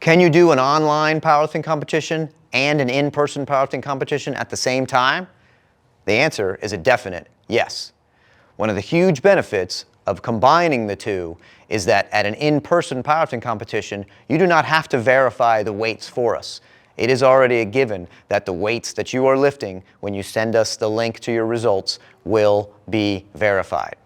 Can you do an online powerlifting competition and an in-person powerlifting competition at the same time? The answer is a definite yes. One of the huge benefits of combining the two is that at an in-person powerlifting competition, you do not have to verify the weights for us. It is already a given that the weights that you are lifting when you send us the link to your results will be verified.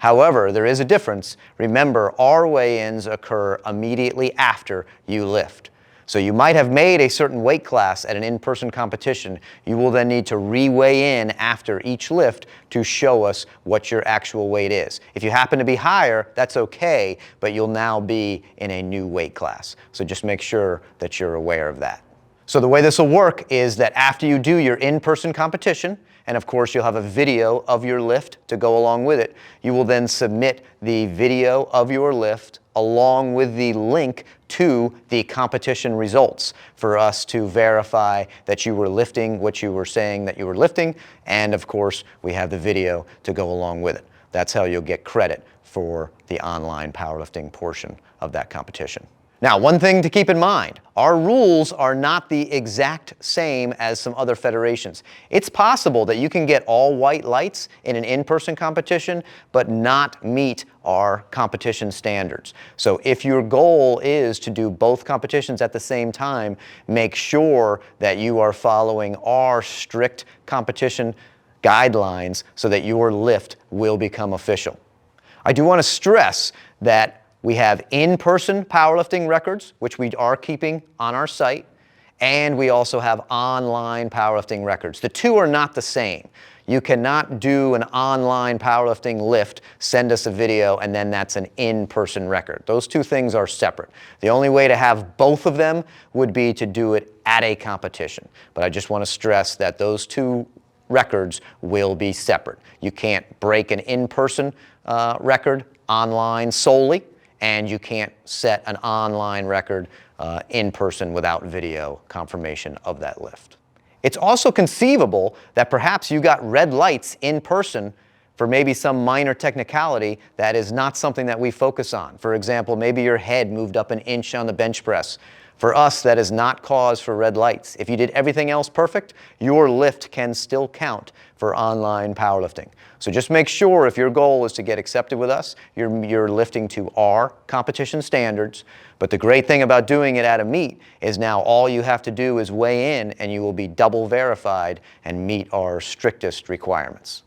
However, there is a difference. Remember, our weigh-ins occur immediately after you lift. So you might have made a certain weight class at an in-person competition. You will then need to re-weigh in after each lift to show us what your actual weight is. If you happen to be higher, that's okay, but you'll now be in a new weight class. So just make sure that you're aware of that. So the way this will work is that after you do your in-person competition, and of course you'll have a video of your lift to go along with it, you will then submit the video of your lift along with the link to the competition results for us to verify that you were lifting what you were saying that you were lifting, and of course we have the video to go along with it. That's how you'll get credit for the online powerlifting portion of that competition. Now, one thing to keep in mind, our rules are not the exact same as some other federations. It's possible that you can get all white lights in an in-person competition, but not meet our competition standards. So if your goal is to do both competitions at the same time, make sure that you are following our strict competition guidelines so that your lift will become official. I do want to stress that we have in-person powerlifting records, which we are keeping on our site, and we also have online powerlifting records. The two are not the same. You cannot do an online powerlifting lift, send us a video, and then that's an in-person record. Those two things are separate. The only way to have both of them would be to do it at a competition. But I just want to stress that those two records will be separate. You can't break an in-person record online solely, and you can't set an online record in person without video confirmation of that lift. It's also conceivable that perhaps you got red lights in person for maybe some minor technicality that is not something that we focus on. For example, maybe your head moved up an inch on the bench press. For us, that is not cause for red lights. If you did everything else perfect, your lift can still count for online powerlifting. So just make sure if your goal is to get accepted with us, you're lifting to our competition standards. But the great thing about doing it at a meet is now all you have to do is weigh in and you will be double verified and meet our strictest requirements.